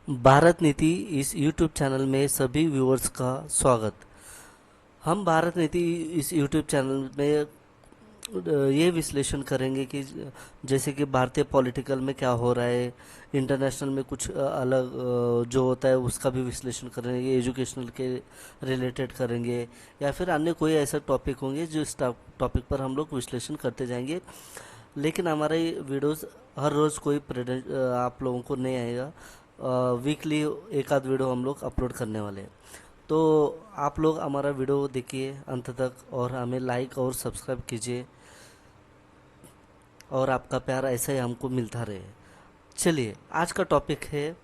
भारत नीति इस YouTube channel में सभी व्यूअर्स का स्वागत। हम भारत नीति इस यूट्यूब चैनल में ये विश्लेषण करेंगे कि जैसे कि भारतीय पॉलिटिकल में क्या हो रहा है, इंटरनेशनल में कुछ अलग जो होता है उसका भी विश्लेषण करेंगे, एजुकेशनल के रिलेटेड करेंगे या फिर अन्य कोई ऐसा टॉपिक होंगे जो इस टॉपिक पर हम लोग विश्लेषण करते जाएंगे। लेकिन हमारे वीडियोस हर रोज़ कोई आप लोगों को नहीं आएगा। वीकली एक आध वीडियो हम लोग अपलोड करने वाले हैं। तो आप लोग हमारा वीडियो देखिए अंत तक और हमें लाइक और सब्सक्राइब कीजिए और आपका प्यार ऐसा ही हमको मिलता रहे। चलिए, आज का टॉपिक है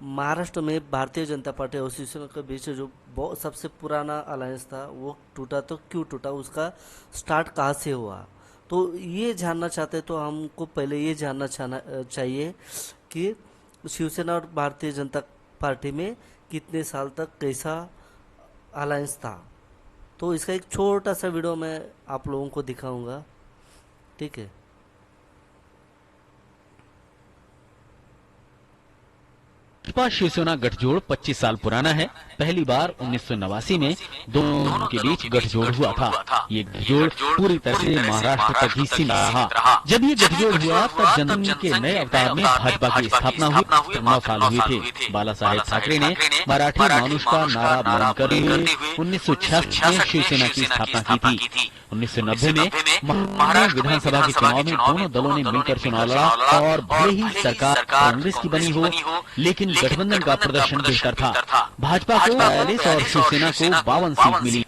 महाराष्ट्र में भारतीय जनता पार्टी और शिवसेना के बीच जो बहुत सबसे पुराना अलायंस था वो टूटा, तो क्यों टूटा, उसका स्टार्ट कहाँ से हुआ। तो ये जानना चाहते तो हमको पहले ये जानना चाहिए कि शिवसेना और भारतीय जनता पार्टी में कितने साल तक कैसा अलायंस था। तो इसका एक छोटा सा वीडियो मैं आप लोगों को दिखाऊंगा, ठीक है। भाजपा शिवसेना गठजोड़ 25 साल पुराना है। पहली बार 1989 में दोनों के बीच गठजोड़ हुआ था। ये गठजोड़ पूरी तरह से महाराष्ट्र तक ही सीमित रहा। जब ये गठजोड़ हुआ तब जनता के नए अवतार में भाजपा की स्थापना हुई। 9 साल हुए थे। बाला साहेब ठाकरे ने मराठी मानुष का नारा बुलंद करते हुए 1966 में शिवसेना की स्थापना की थी। 1990 में महाराष्ट्र विधानसभा के चुनाव में दोनों दलों ने मिलकर चुनाव लड़ा और भले ही सरकार कांग्रेस की बनी हो, लेकिन गठबंधन का प्रदर्शन बेहतर था। भाजपा को 42 और शिवसेना को 52 सीट मिली।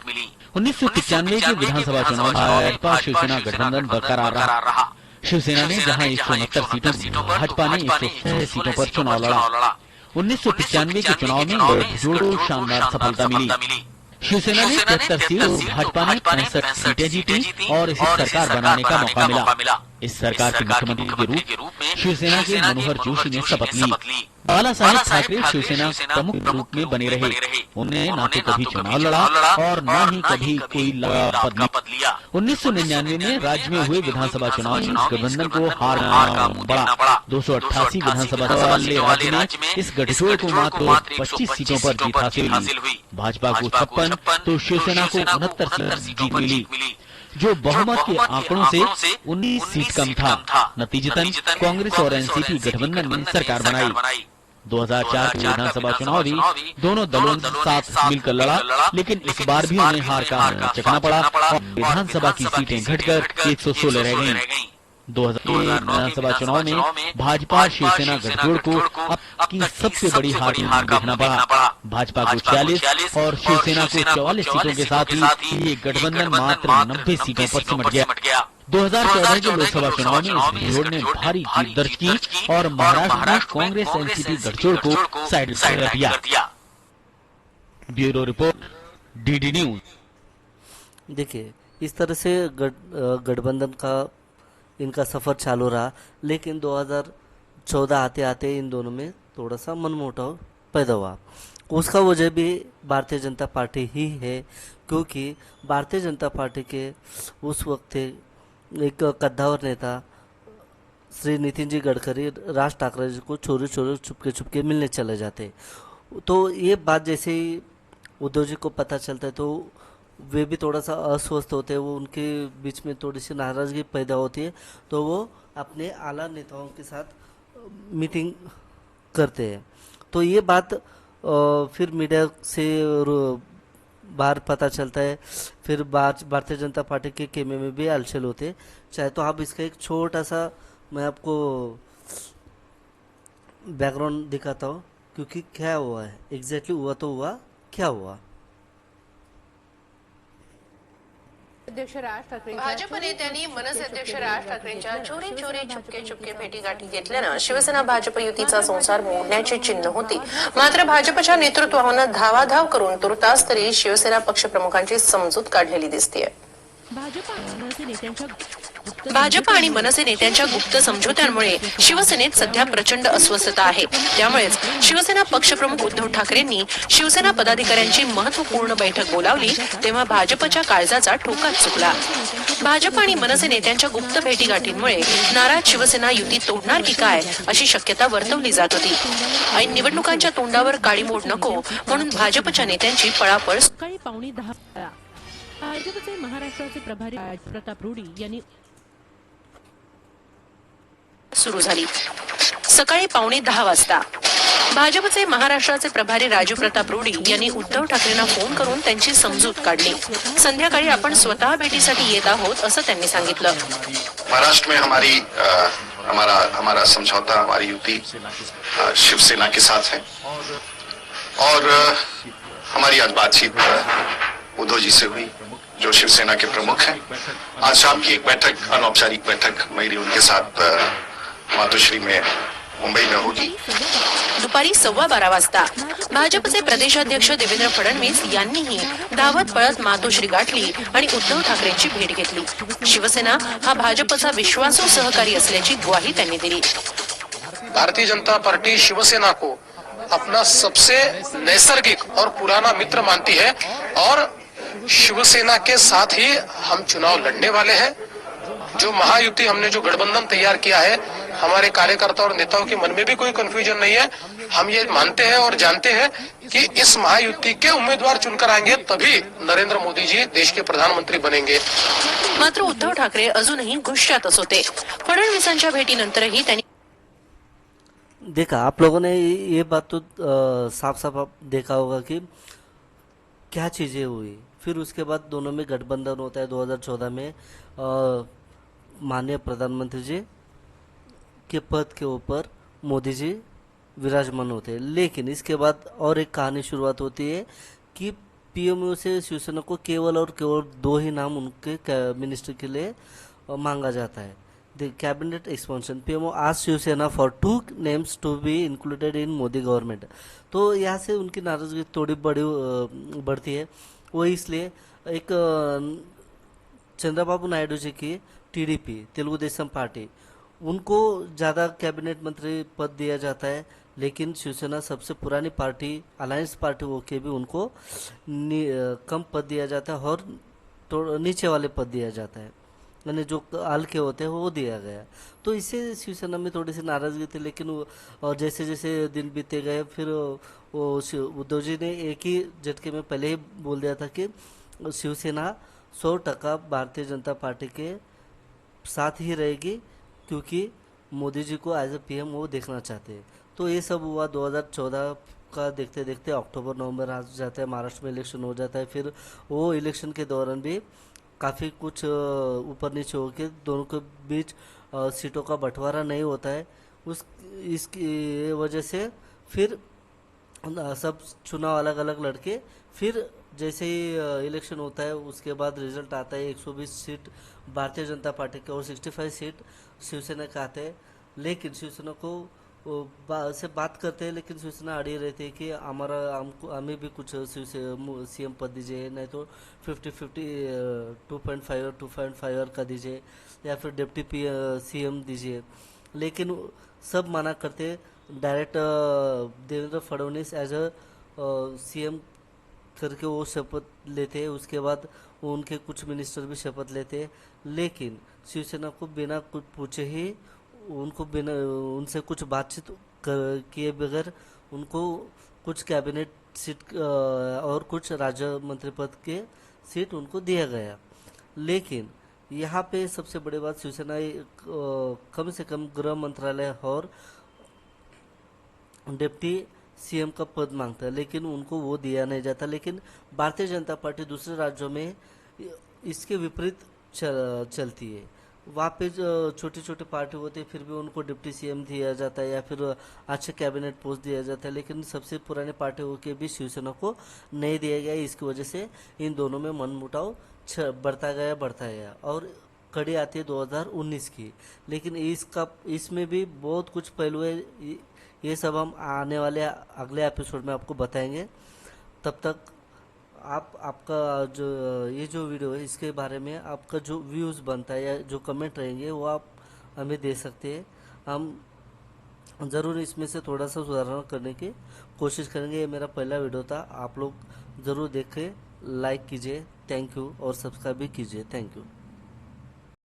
1995 के विधानसभा चुनाव में भाजपा शिवसेना गठबंधन बरकरार रहा। शिवसेना ने जहां 169 सीटों, भाजपा ने 106 सीटों पर चुनाव लड़ा। 1995 के चुनाव में गठजोड़ को शानदार सफलता मिली। शिवसेना ने 73 सीट, भाजपा ने 65 सीटें जीती और इसे सरकार बनाने का मौका मिला। इस सरकार के मुख्यमंत्री के रूप में शिवसेना के मनोहर जोशी ने शपथ ली। बाला साहेब ठाकरे शिवसेना प्रमुख रूप में बने रहे। उन्हें न तो कभी चुनाव लड़ा और न ही कभी कोई पद लिया। 1999 में राज्य में हुए विधानसभा चुनाव में गठबंधन को हार का मुंह देखना पड़ा। 288 विधानसभा वाले राज्य में इस गठजोड़ को मात्र 25 सीटों पर जीत हासिल हुई। भाजपा को 56 तो शिवसेना को 69 सीट मिली, जो बहुमत के आंकड़ों से 19 सीट कम था। नतीजतन कांग्रेस और एनसीपी गठबंधन ने सरकार बनाई। 2004 के विधानसभा चुनाव भी दोनों दलों ने साथ मिलकर लड़ा, लेकिन इस बार भी उन्हें हार का चखना पड़ा और विधानसभा की सीटें घटकर 116 रह गईं। 2000 विधानसभा चुनाव में भाजपा शिवसेना गठजोड़ को अब की सबसे बड़ी हार देखना पड़ा। भाजपा को 40 और शिवसेना को 44 सीटों के साथ ही ये गठबंधन मात्र 90 सीटों पर सिमट गया। 2014 के लोकसभा चुनाव में इस गठजोड़ ने भारी जीत दर्ज की और महाराष्ट्र में कांग्रेस एनसीपी गठजोड़ को साइड कर दिया। Bureau report, DD news. देखिए, इस तरह से गठबंधन का इनका सफ़र चालू रहा, लेकिन 2014 आते आते इन दोनों में थोड़ा सा मनमुटाव पैदा हुआ। उसका वजह भी भारतीय जनता पार्टी ही है, क्योंकि भारतीय जनता पार्टी के उस वक्त एक कद्दावर नेता श्री नितिन जी गडकरी राज ठाकरे जी को चोरी चोरी चुपके मिलने चले जाते। तो ये बात जैसे ही उद्धव जी को पता चलता है तो वे भी थोड़ा सा अस्वस्थ होते हैं, वो उनके बीच में थोड़ी सी नाराज़गी पैदा होती है। तो वो अपने आला नेताओं के साथ मीटिंग करते हैं। तो ये बात फिर मीडिया से बाहर पता चलता है। फिर भारतीय जनता पार्टी के खेमे में भी हलचल होते हैं। चाहे तो आप इसका एक छोटा सा मैं आपको बैकग्राउंड दिखाता हूँ, क्योंकि क्या हुआ है एग्जैक्टली, हुआ तो हुआ क्या हुआ। अध्यक्ष राज ठाकरे भाजप नेत्यांनी मनसे अध्यक्ष राज ठाकरेंच्या चोरी चुपके भेटीगाठी घेतल्यानं शिवसेना भाजप युतीचा संसार मोडण्याची चिन्ह होती। मात्र भाजपच्या नेतृत्वानं धावाधाव करून तुर्तास तरी शिवसेना पक्षप्रमुखांची समजूत काढलेली दिसतेय। भाजप नेत्यांच्या भाजप आणि मनसे नेत्यांच्या गुप्त समझोत्यांमुळे शिवसेनेत सध्या प्रचंड अस्वस्थता आहे. त्यामुळेच शिवसेना पक्षप्रमुख उद्धव ठाकरेंनी शिवसेना पदाधिकाऱ्यांची महत्वपूर्ण बैठक बोलावली तेव्हा भाजपच्या काळजाचा ठोकाच चुकला. भाजप आणि मनसे नेत्यांच्या गुप्त भेटीगाठींमुळे नाराज शिवसेना युती तोडणार की काय अशी शक्यता वर्तवली जात होती. ऐन निवडणुकांच्या तोंडावर काळी मोड नको म्हणून भाजपच्या नेत्यांची पळापळ सकाळी 9:15 भाजपचे महाराष्ट्राचे प्रभारी प्रताप रूडी यांनी सुरू झाली. सकाळी 9:15 वाजता भाजपचे महाराष्ट्राचे प्रभारी राजू प्रताप रूडी यांनी उद्धव ठाकरेंना फोन करून त्यांची समजूत काढली. संध्याकाळी आपण स्वतः भेटीसाठी येत आहोत असं त्यांनी सांगितलं. महाराष्ट्र में हमारा समझौता, हमारी युति शिवसेना के साथ है और हमारी आज बातचीत उद्धव जी से हुई जो शिवसेना के प्रमुख हैं. आज शाम की एक बैठक, अनौपचारिक बैठक मेरी उनके साथ मातोश्री में मुंबई में होगी. दुपारी 12:15 वाजता भाजपचे प्रदेशाध्यक्ष देवेंद्र फडणवीस यांनीही धावत पळत मातोश्री गाठली आणि उद्धव ठाकरेंची भेट घेतली. शिवसेना हा भाजपचा विश्वासू सहकारी असल्याची ग्वाही त्यांनी दिली. भारतीय जनता पार्टी शिवसेना को अपना सबसे नैसर्गिक और पुराना मित्र मानती है और शिवसेना के साथ ही हम चुनाव लड़ने वाले हैं. जो महायुति हमने जो गठबंधन तैयार किया है, हमारे कार्यकर्ता और नेताओं के मन में भी कोई कंफ्यूजन नहीं है. हम ये मानते हैं और जानते हैं कि इस महायुति के उम्मीदवार चुनकर आएंगे तभी नरेंद्र मोदी जी देश के प्रधानमंत्री बनेंगे. मात्र उद्धव ठाकरे अजूनही गुश्शातच होते. फडणवीसांच्या भेटीनंतरही त्यांनी देखा, आप लोगों ने ये बात तो साफ साफ आप देखा होगा कि क्या चीज़ें हुई. फिर उसके बाद दोनों में गठबंधन होता है 2014 में. माननीय प्रधानमंत्री जी के पद के ऊपर मोदी जी विराजमान होते हैं. लेकिन इसके बाद और एक कहानी शुरुआत होती है कि पीएमओ से शिवसेना को केवल और केवल 2 ही नाम उनके मिनिस्टर के लिए मांगा जाता है. द कैबिनेट एक्सपेंशन पीएमओ आज Shiv Sena for 2 names to be included in Modi government. तो यहाँ से उनकी नाराजगी थोड़ी बढ़ती है. वो इसलिए एक चंद्रबाबू नायडू जी की टीडीपी तेलुगु देशम पार्टी, उनको ज़्यादा कैबिनेट मंत्री पद दिया जाता है. लेकिन शिवसेना सबसे पुरानी पार्टी, अलायंस पार्टी होके भी उनको कम पद दिया जाता है और नीचे वाले पद दिया जाता है, यानी जो हल्के होते हैं वो दिया गया. तो इससे शिवसेना में थोड़ी सी नाराजगी थी. लेकिन और जैसे जैसे दिन बीते गए फिर वो उद्धव जी ने एक ही झटके में पहले ही बोल दिया था कि शिवसेना 100% भारतीय जनता पार्टी के साथ ही रहेगी क्योंकि मोदी जी को एज ए पीएम वो देखना चाहते हैं. तो ये सब हुआ 2014 का. देखते देखते अक्टूबर नवंबर आ जाता है, महाराष्ट्र में इलेक्शन हो जाता है. फिर वो इलेक्शन के दौरान भी काफ़ी कुछ ऊपर नीचे होकर दोनों के बीच सीटों का बंटवारा नहीं होता है. इसकी वजह से फिर सब चुनाव अलग अलग लड़के, फिर जैसे ही इलेक्शन होता है उसके बाद रिजल्ट आता है. 120 सीट भारतीय जनता पार्टी के और 65 सीट शिवसेना के आते हैं. लेकिन शिवसेना को से बात करते हैं, लेकिन शिवसेना अड़ी रहती है कि हमें भी कुछ सीएम पद दीजिए, नहीं तो 50-50 2.5 और 2.5 का दीजिए, या फिर डिप्टी सीएम दीजिए. लेकिन सब मना करते. Direct Devendra Fadnavis as a CM करके वो शपथ लेते हैं. उसके बाद उनके कुछ मिनिस्टर भी शपथ लेते हैं. लेकिन शिवसेना को बिना कुछ पूछे ही उनसे कुछ बातचीत किए बगैर उनको कुछ कैबिनेट सीट और कुछ राज्य मंत्री पद के सीट उनको दिया गया. लेकिन यहाँ पे सबसे बड़ी बात, शिवसेना कम से कम गृह मंत्रालय और डिप्टी सीएम का पद मांगता है, लेकिन उनको वो दिया नहीं जाता. लेकिन भारतीय जनता पार्टी दूसरे राज्यों में इसके विपरीत चलती है. वहाँ पे छोटी छोटी पार्टी होती है, फिर भी उनको डिप्टी सीएम दिया जाता है या फिर अच्छे कैबिनेट पोस्ट दिया जाता है. लेकिन सबसे पुराने पार्टी होके भी शिवसेना को नहीं दिया गया. इसकी वजह से इन दोनों में मनमुटाव बढ़ता गया और कड़ी आती है 2019 की. लेकिन इसमें भी बहुत कुछ पहलू है. ये सब हम आने वाले अगले एपिसोड में आपको बताएंगे. तब तक आपका जो ये जो वीडियो है इसके बारे में आपका जो व्यूज़ बनता है या जो कमेंट रहेंगे वो आप हमें दे सकते हैं। हम ज़रूर इसमें से थोड़ा सा सुधार करने की कोशिश करेंगे। ये मेरा पहला वीडियो था, आप लोग ज़रूर देखें, लाइक कीजिए, थैंक यू, और सब्सक्राइब भी कीजिए, थैंक यू।